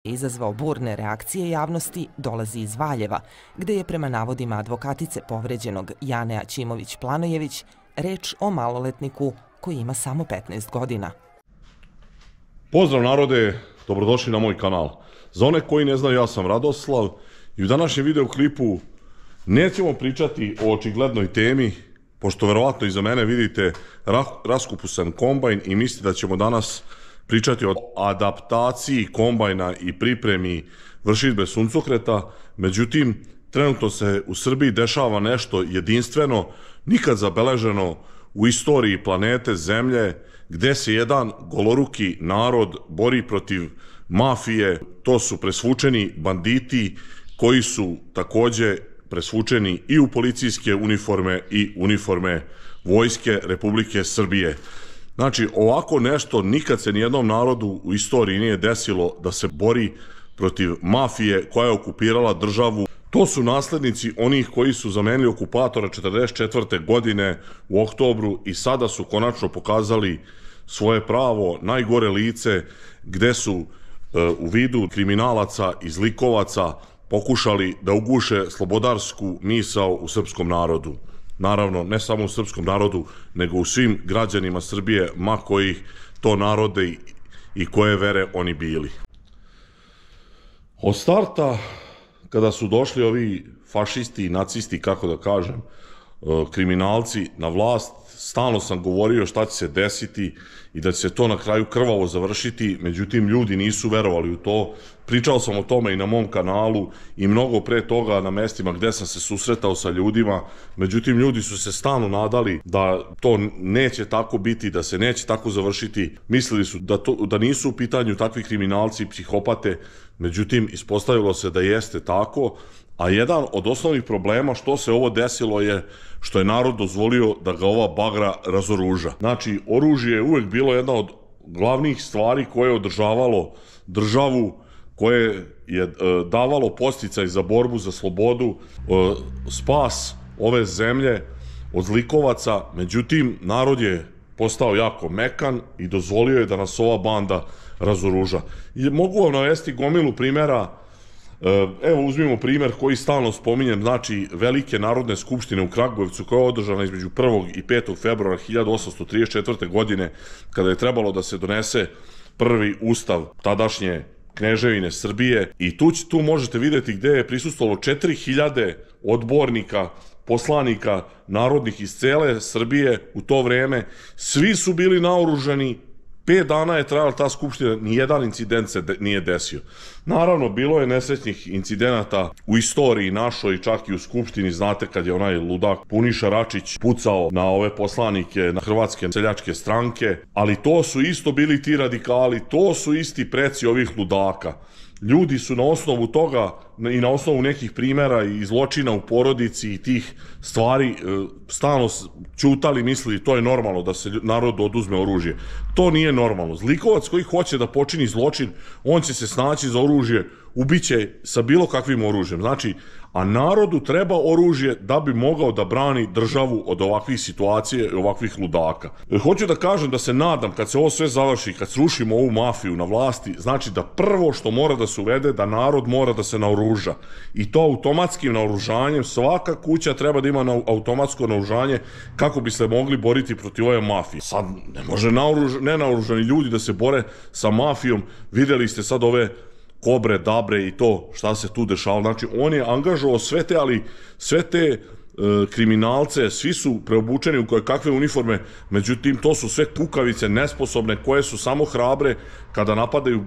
Izazvao burne reakcije javnosti dolazi iz Valjeva, gde je prema navodima advokatice povređenog Jane Aćimović-Planojević reč o maloletniku koji ima samo 15 godina. Pozdrav narode, dobrodošli na moj kanal. Za one koji ne znaju, ja sam Radoslav i u današnjem videoklipu nećemo pričati o očiglednoj temi, pošto verovatno iza mene vidite raskupusan kombajn i mislite da ćemo danas pričati o adaptaciji kombajna i pripremi vršidbe suncokreta. Međutim, trenutno se u Srbiji dešava nešto jedinstveno, nikad zabeleženo u istoriji planete Zemlje, gde se jedan goloruki narod bori protiv mafije. To su presvučeni banditi koji su takođe presvučeni i u policijske uniforme i uniforme Vojske Republike Srbije. Znači, ovako nešto nikad se nijednom narodu u istoriji nije desilo da se bori protiv mafije koja je okupirala državu. To su naslednici onih koji su zamenili okupatora 1944. godine u oktobru i sada su konačno pokazali svoje pravo najgore lice, gde su u vidu kriminalaca i zlikovaca pokušali da uguše slobodarsku misao u srpskom narodu. Naravno, ne samo u srpskom narodu, nego u svim građanima Srbije, ma kojih to narode i koje vere oni bili. Od starta, kada su došli ovi fašisti i nacisti, kako da kažem, kriminalci na vlast, stalno sam govorio šta će se desiti i da će se to na kraju krvavo završiti, međutim ljudi nisu verovali u to. Pričao sam o tome i na mom kanalu i mnogo pre toga na mestima gde sam se susretao sa ljudima, međutim ljudi su se stalno nadali da to neće tako biti, da se neće tako završiti. Mislili su da nisu u pitanju takvi kriminalci i psihopate, međutim ispostavilo se da jeste tako. A jedan od osnovnih problema što se ovo desilo je što je narod dozvolio da ga ova bagra razoruža. Znači, oružje je uvek bilo jedna od glavnih stvari koje je održavalo državu, koje je davalo podsticaj za borbu za slobodu, spas ove zemlje od zlikovaca. Međutim, narod je postao jako mekan i dozvolio je da nas ova banda razoruža. I mogu vam navesti gomilu primjera. Evo, uzmimo primjer koji stalno spominjem, znači Velike narodne skupštine u Kragujevcu, koja je održana između 1. i 5. februara 1834. godine, kada je trebalo da se donese prvi ustav tadašnje Kneževine Srbije. I tu možete vidjeti gde je prisustvovalo 4000 odbornika, poslanika narodnih iz cele Srbije u to vreme. Svi su bili naoružani. 5 dana je trajala ta skupština, nijedan incident se nije desio. Naravno, bilo je nesrećnih incidenata u istoriji našoj, čak i u skupštini. Znate kad je onaj ludak Puniša Račić pucao na ove poslanike, na Hrvatske seljačke stranke, ali to su isto bili ti radikali, to su isti preci ovih ludaka. Ljudi su na osnovu toga i na osnovu nekih primjera i zločina u porodici i tih stvari stalno ćutali, mislili to je normalno da se narodu oduzme oružje. To nije normalno. Zlikovac koji hoće da počini zločin, on će se snaći za oružje, ubiće sa bilo kakvim oružjem. Znači, a narodu treba oružje da bi mogao da brani državu od ovakvih situacija i ovakvih ludaka. Hoću da kažem da se nadam kad se ovo sve završi, kad srušimo ovu mafiju na vlasti, znači da prvo što mora da se uvede, da narod mora da se naoruža. I to automatskim naoružanjem. Svaka kuća treba da ima automatsko naoružanje kako bi se mogli boriti protiv ove mafije. Sad ne može nenaoružani ljudi da se bore sa mafijom. Videli ste sad ove Kobre, Dabre i to šta se tu dešava. Znači, on je angažovao sve te, ali sve te kriminalce, svi su preobučeni u koje kakve uniforme, međutim, to su sve kukavice nesposobne koje su samo hrabre kada napadaju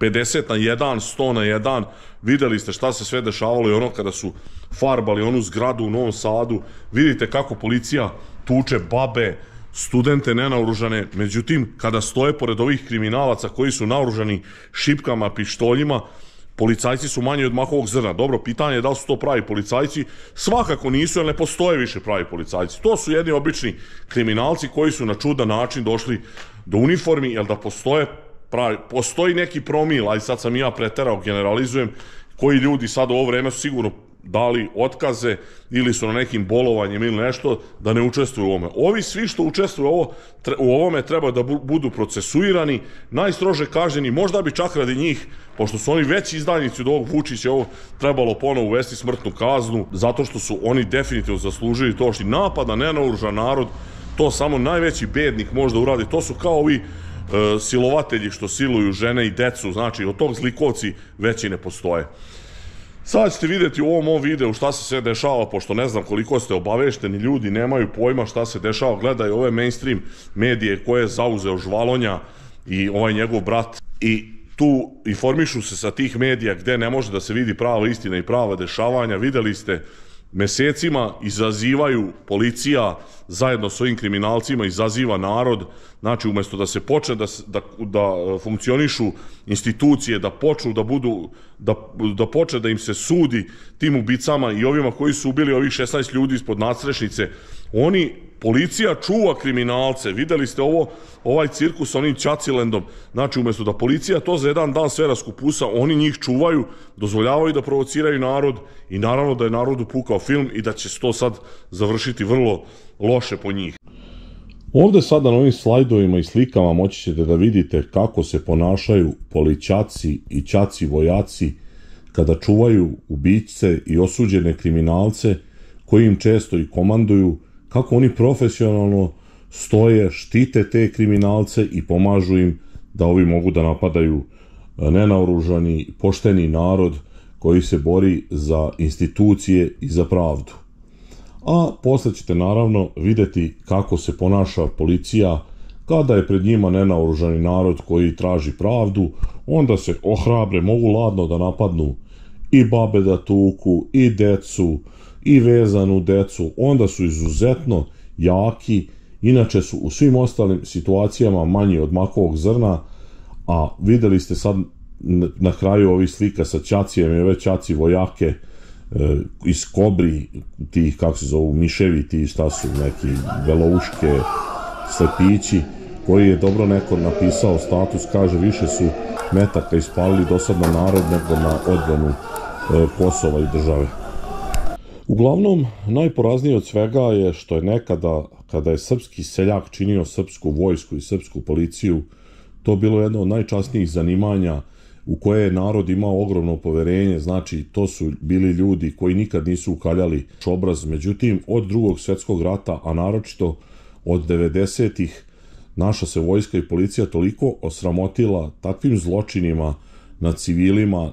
50 na 1, 100 na 1. Videli ste šta se sve dešavalo i ono kada su farbali onu zgradu u Novom Sadu. Vidite kako policija tuče babe, studente nenaoružane. Međutim, kada stoje pored ovih kriminalaca koji su naoružani šipkama, pištoljima, policajci su manji od makovog zrna. Dobro, pitanje je da li su to pravi policajci. Svakako nisu, jer ne postoje više pravi policajci. To su jedni obični kriminalci koji su na čudan način došli do uniformi, jer da postoji neki promil, ali sad sam ja preterao, generalizujem, koji ljudi sad u ovo vreme su sigurno dali otkaze ili su na nekim bolovanjima ili nešto, da ne učestvuju u ovome. Ovi svi što učestvuju u ovome treba da budu procesuirani, najstrože kažnjeni, možda bi čak radi njih, pošto su oni veći izdajnici od ovog Vučića, ovo trebalo ponovo uvesti smrtnu kaznu, zato što su oni definitivno zaslužili to što napad na nenaoružan narod, to samo najveći bednik možda uradi. To su kao ovi silovatelji što siluju žene i decu, znači od tog zlikovci veći ne postoje. Sad ćete vidjeti u ovom videu šta se sve dešava, pošto ne znam koliko ste obavešteni ljudi, nemaju pojma šta se dešava, gledaju ove mainstream medije koje je zauzeo Žvalonja i ovaj njegov brat i tu informišu se sa tih medija gde ne može da se vidi prava istina i prava dešavanja. Videli ste, mesecima izazivaju policija zajedno s ovim kriminalcima, izaziva narod, znači umesto da se počne da funkcionišu institucije, da počnu da budu, da počne da im se sudi tim ubicama i ovima koji su ubili ovih 16 ljudi ispod nadstrešnice, policija čuva kriminalce. Videli ste ovaj cirkus sa onim Ćacilendom, znači umesto da policija to za jedan dan sve raskupusa, oni njih čuvaju, dozvoljavaju da provociraju narod i naravno da je narodu pukao film i da će se to sad završiti vrlo loše po njih. Ovde sada na ovim slajdovima i slikama moći ćete da vidite kako se ponašaju polićaci i ćaci vojaci kada čuvaju ubice i osuđene kriminalce koji im često i komanduju, kako oni profesionalno stoje, štite te kriminalce i pomažu im da ovi mogu da napadaju nenaoružani, pošteni narod koji se bori za institucije i za pravdu. A posle ćete naravno videti kako se ponaša policija kada je pred njima nenaoružani narod koji traži pravdu, onda se ohrabre, mogu ladno da napadnu i babe da tuku, i decu, i vezanu decu, onda su izuzetno jaki, inače su u svim ostalim situacijama manji od makovog zrna, a videli ste sad na kraju ovih slika sa ćacijem i ove ćaci vojake iz kobri, tih, kako se zovu, miševi, ti šta su, neki velouške slepići, koji je dobro neko napisao status, kaže više su metaka ispalili do sad na narod nego na odbranu Kosova i države. Uglavnom, najporaznije od svega je što je nekada, kada je srpski seljak činio srpsku vojsku i srpsku policiju, to bilo jedno od najčasnijih zanimanja u koje je narod imao ogromno poverenje, znači to su bili ljudi koji nikad nisu ukaljali obraz, međutim od Drugog svjetskog rata, a naročito od 90-ih, naša se vojska i policija toliko osramotila takvim zločinima nad civilima,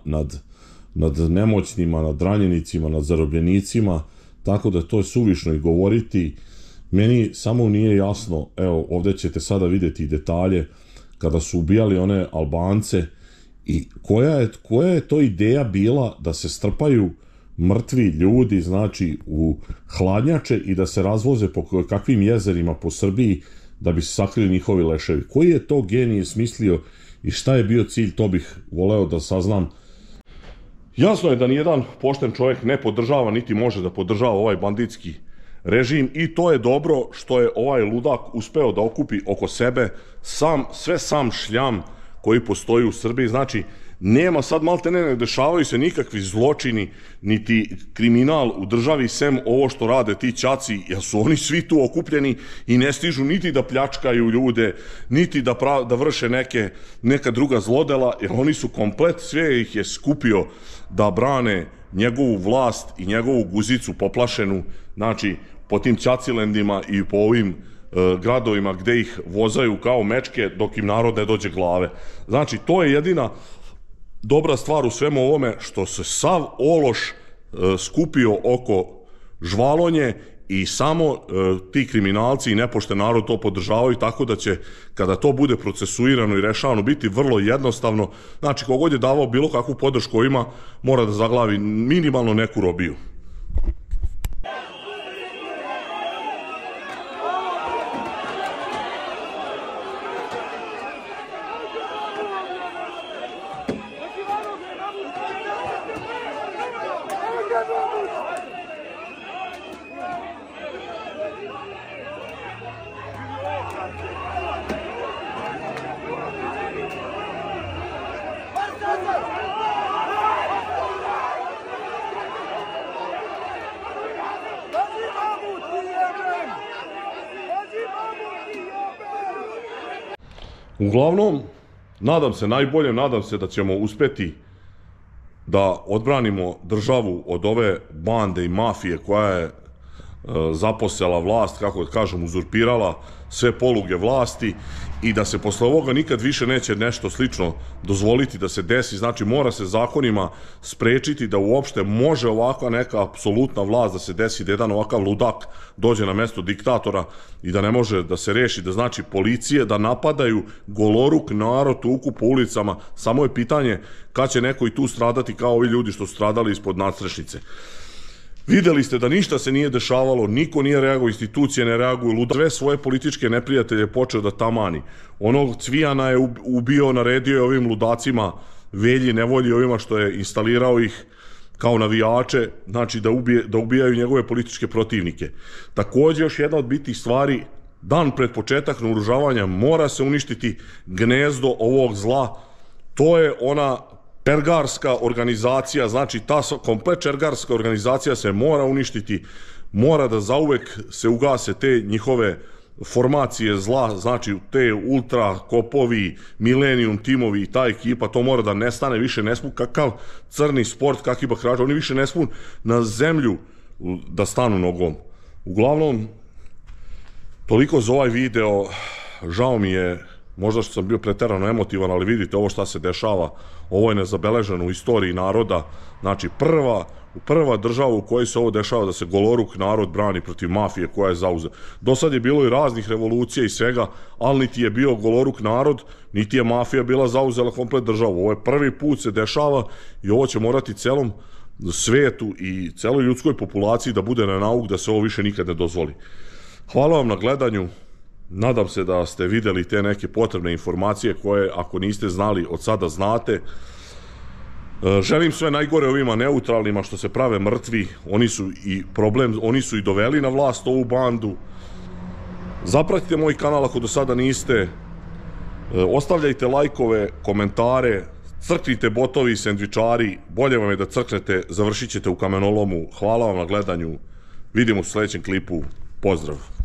nad nemoćnima, nad ranjenicima, nad zarobljenicima, tako da to je suvišno i govoriti. Meni samo nije jasno, evo ovdje ćete sada vidjeti detalje, kada su ubijali one Albance i koja je to ideja bila da se strpaju mrtvi ljudi, znači u hladnjače i da se razvoze po kakvim jezerima po Srbiji da bi se sakrili njihovi leševi. Koji je to genije smislio i šta je bio cilj, to bih voleo da saznam. Jasno je da nijedan pošten čovjek ne podržava niti može da podržava ovaj banditski režim i to je dobro što je ovaj ludak uspeo da okupi oko sebe sve sam šljam koji postoji u Srbiji. Znači, nema sad maltene, ne dešavaju se nikakvi zločini, niti kriminal u državi, sem ovo što rade ti ćaci, jer su oni svi tu okupljeni i ne stižu niti da pljačkaju ljude, niti da vrše neka druga zlodela, jer oni su komplet, sve ih je skupio da brane njegovu vlast i njegovu guzicu poplašenu, znači po tim ćacilendima i po ovim gradovima gde ih vozaju kao mečke dok im narod ne dođe glave. Znači, to je jedina dobra stvar u svemu ovome, što se sav ološ skupio oko Žvalonje i samo ti kriminalci i nepošten narod to podržavaju, tako da će, kada to bude procesuirano i rešavano, biti vrlo jednostavno. Znači, kogod je davao bilo kakvu podršku ovima, mora da zaglavi minimalno neku robiju. Uglavnom, nadam se najbolje, nadam se da ćemo uspeti da odbranimo državu od ove bande i mafije koja je zaposela vlast, kako da kažem, uzurpirala sve poluge vlasti i da se posle ovoga nikad više neće nešto slično dozvoliti da se desi. Znači, mora se zakonima sprečiti da uopšte može ovakva neka apsolutna vlast da se desi, da jedan ovakav ludak dođe na mesto diktatora i da ne može da se reši, da znači policije da napadaju goloruk narod, tuku po ulicama. Samo je pitanje kad će neko i tu stradati kao ovi ljudi što su stradali ispod nadstrešnice. Videli ste da ništa se nije dešavalo, niko nije reagovao, institucije ne reaguju, ludak sve svoje političke neprijatelje počeo da tamani. Onog Cvijana je ubio, naredio je ovim ludacima, Velji, Nevolji, ovima što je instalirao ih kao navijače, znači da ubijaju njegove političke protivnike. Takođe, još jedna od bitnih stvari, dan pred početak naoružavanja mora se uništiti gnezdo ovog zla, to je ona čergarska organizacija, znači ta komplet čergarska organizacija se mora uništiti, mora da zauvek se ugase te njihove formacije zla, znači te ultra kopovi, milenijum timovi i ta ekipa, to mora da nestane, više ne smu kakav crni sport, kakvi bakrađa, oni više ne smu na zemlju da stanu nogom. Uglavnom, toliko za ovaj video, žao mi je, možda što sam bio preterano emotivan, ali vidite ovo šta se dešava, ovo je nezabeleženo u istoriji naroda, znači prva država u kojoj se ovo dešava da se goloruk narod brani protiv mafije koja je zauzela. Do sad je bilo i raznih revolucija i svega, ali niti je bio goloruk narod, niti je mafija bila zauzela komplet državu. Ovo je prvi put se dešava i ovo će morati celom svetu i celoj ljudskoj populaciji da bude na nauk da se ovo više nikad ne dozvoli. Hvala vam na gledanju. Nadam se da ste videli te neke potrebne informacije koje, ako niste znali, od sada znate. Želim sve najgore ovima neutralnima što se prave mrtvi. Oni su i problem, oni su i doveli na vlast ovu bandu. Zapratite moj kanal ako do sada niste. Ostavljajte lajkove, komentare, crknite botovi i sendvičari. Bolje vam je da crknete, završit ćete u kamenolomu. Hvala vam na gledanju. Vidimo se u sledećem klipu. Pozdrav!